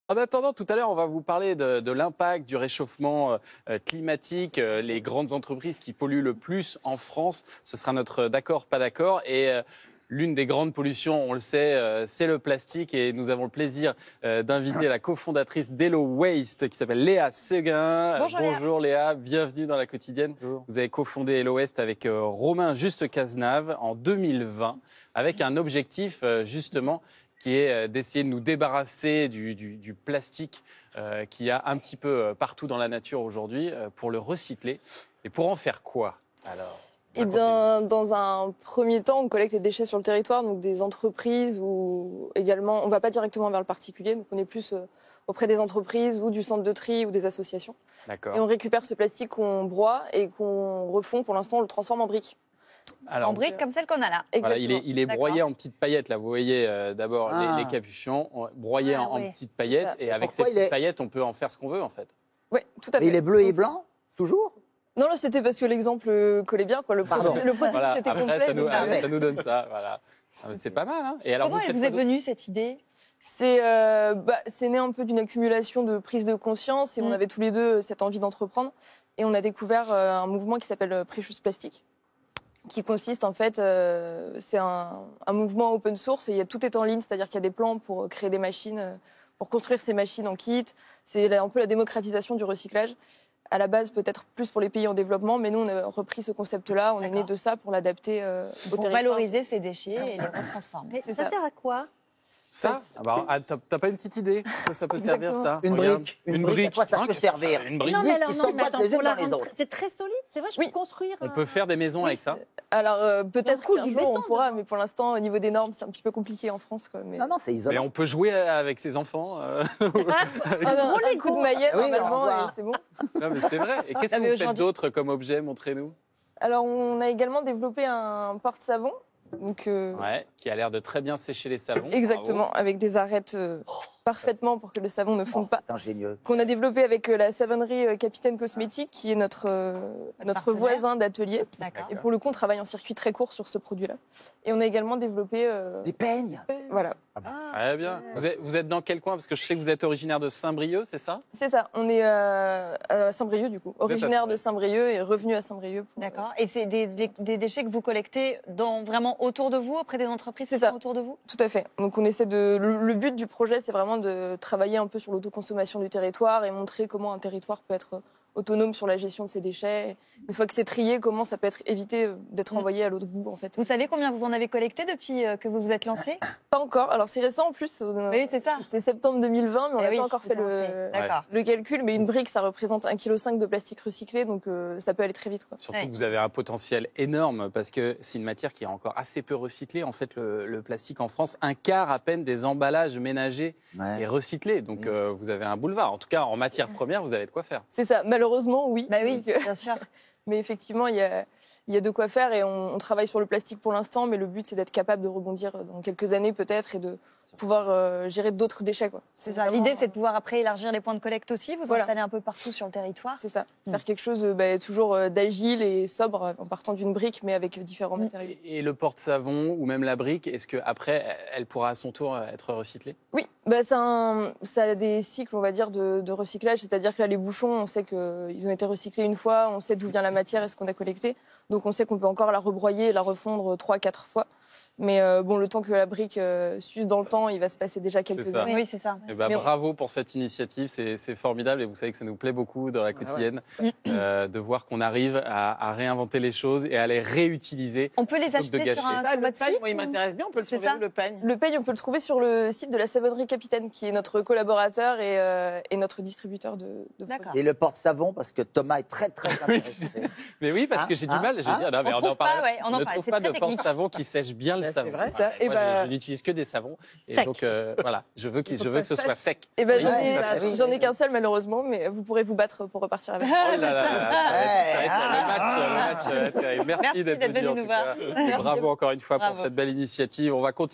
En attendant, tout à l'heure, on va vous parler de l'impact du réchauffement climatique, les grandes entreprises qui polluent le plus en France. Ce sera notre d'accord, pas d'accord. Et l'une des grandes pollutions, on le sait, c'est le plastique. Et nous avons le plaisir d'inviter la cofondatrice d'Hello Waste, qui s'appelle Léa Séguin. Bonjour Léa, bienvenue dans la quotidienne. Bonjour. Vous avez cofondé Hello Waste avec Romain Juste-Cazenave en 2020, avec un objectif justement qui est d'essayer de nous débarrasser du plastique qu'il y a un petit peu partout dans la nature aujourd'hui pour le recycler. Et pour en faire quoi alors? Eh bien, dans un premier temps, on collecte les déchets sur le territoire, donc des entreprises ou également, on ne va pas directement vers le particulier, donc on est plus auprès des entreprises ou du centre de tri ou des associations. D'accord. Et on récupère ce plastique qu'on broie et qu'on refond. Pour l'instant, on le transforme en briques. Alors, en briques comme celle qu'on a là. Voilà, il est broyé en petites paillettes. Là, vous voyez d'abord les capuchons broyés en petites paillettes. Et avec ces petites paillettes, on peut en faire ce qu'on veut, en fait. Oui, tout à fait. Mais il est bleu et blanc, toujours? Non, là, c'était parce que l'exemple collait bien. Quoi. Le processus Voilà, était après, complet. ça nous donne ça. Voilà. C'est pas mal. Hein. Et alors, comment elle vous est venue cette idée? C'est né un peu d'une accumulation de prise de conscience et on avait tous les deux cette envie d'entreprendre. Et on a découvert un mouvement qui s'appelle Precious Plastic, qui consiste en fait, c'est un mouvement open source et tout est en ligne, c'est-à-dire qu'il y a des plans pour créer des machines, pour construire ces machines en kit. C'est un peu la démocratisation du recyclage. À la base, peut-être plus pour les pays en développement, mais nous, on a repris ce concept-là, on est né de ça pour l'adapter au territoire. Pour valoriser ces déchets et les retransformer. Mais ça sert à quoi? Ça t'as pas une petite idée que ça peut servir, ça? Une brique. Une brique. À quoi ça peut servir? Une brique. Non, mais alors, Qui non, mais s'emboîtent attends, les unes pour la dans les rendre, autres. c'est très solide, c'est vrai, je peux construire. On peut faire des maisons avec ça. Alors, peut-être coule qu'un du jour, on béton pourra, dedans. mais pour l'instant, au niveau des normes, c'est un petit peu compliqué en France. Quoi, mais... Non, c'est Mais isolant. on peut jouer avec ses enfants. un coup de maillet, Oui, normalement, on et c'est bon. Non, mais c'est vrai. Et qu'est-ce que vous faites d'autre comme objet? Montrez-nous. Alors, on a également développé un porte-savon. Donc, Ouais, qui a l'air de très bien sécher les savons. exactement, Bravo. avec des arêtes parfaitement pour que le savon ne fonde pas. C'est ingénieux. Qu'on a développé avec la savonnerie Capitaine Cosmétique, qui est notre voisin d'atelier. D'accord. Et pour le coup, on travaille en circuit très court sur ce produit-là. Et on a également développé... Des peignes. Voilà, Très bien. Vous êtes dans quel coin? Parce que je sais que vous êtes originaire de Saint-Brieuc, c'est ça? c'est ça. On est à Saint-Brieuc, du coup. êtes à Originaire de Saint-Brieuc. Saint-Brieuc et revenu à Saint-Brieuc. D'accord. Et c'est des déchets que vous collectez vraiment autour de vous, auprès des entreprises C'est qui ça. sont autour de vous? Tout à fait. Donc on essaie le but du projet, c'est vraiment de travailler un peu sur l'autoconsommation du territoire et montrer comment un territoire peut être autonome sur la gestion de ses déchets. Une fois que c'est trié, comment ça peut être évité d'être envoyé à l'autre bout, en fait. Vous savez combien vous en avez collecté depuis que vous vous êtes lancé? Pas encore. Alors c'est récent en plus. Oui, c'est ça. C'est septembre 2020, mais on n'a pas encore fait D'accord. le calcul. Mais une brique, ça représente 1,5 kg de plastique recyclé, donc ça peut aller très vite, quoi. Surtout que vous avez un potentiel énorme parce que c'est une matière qui est encore assez peu recyclée. En fait, le plastique en France, un quart à peine des emballages ménagers est recyclé. Donc vous avez un boulevard. En tout cas, en matière première, vous avez de quoi faire. C'est ça. Malheureusement, oui. Bah oui, Donc, bien sûr. mais effectivement, il y a de quoi faire et on travaille sur le plastique pour l'instant, mais le but, c'est d'être capable de rebondir dans quelques années peut-être et de pouvoir gérer d'autres déchets, quoi. C'est ça. L'idée, c'est de pouvoir après élargir les points de collecte aussi, vous installer un peu partout sur le territoire. C'est ça. Faire quelque chose toujours d'agile et sobre en partant d'une brique, mais avec différents matériaux. Et le porte-savon ou même la brique, est-ce qu'après, elle pourra à son tour être recyclée? Oui, ça a des cycles, on va dire, de recyclage. C'est-à-dire que là, les bouchons, on sait qu'ils ont été recyclés une fois, on sait d'où vient la matière et ce qu'on a collecté. Donc on sait qu'on peut encore la rebroyer et la refondre 3-4 fois. Mais le temps que la brique s'use dans le temps, il va se passer déjà quelques années. Oui, c'est ça. Eh ben, bravo pour cette initiative, c'est formidable et vous savez que ça nous plaît beaucoup dans la quotidienne de voir qu'on arrive à réinventer les choses et à les réutiliser. On peut les acheter sur votre site? Il m'intéresse bien, on peut le trouver où, le peigne? Le peigne, on peut le trouver sur le site de la savonnerie Capitaine, qui est notre collaborateur et notre distributeur de produits. Et le porte-savon, parce que Thomas est très intéressé. Mais oui, parce que j'ai du mal. Je veux dire, non, mais on ne trouve pas de porte-savon qui sèche bien le savon. C'est ça. Moi, je n'utilise que des savons. Et donc, voilà, je veux que ce soit sec. Et j'en ai qu'un seul, malheureusement, mais vous pourrez vous battre pour repartir avec. Oh là là, ça va être le match va être terrible. Merci d'être venu nous voir. Et bravo encore une fois pour cette belle initiative. On va continuer.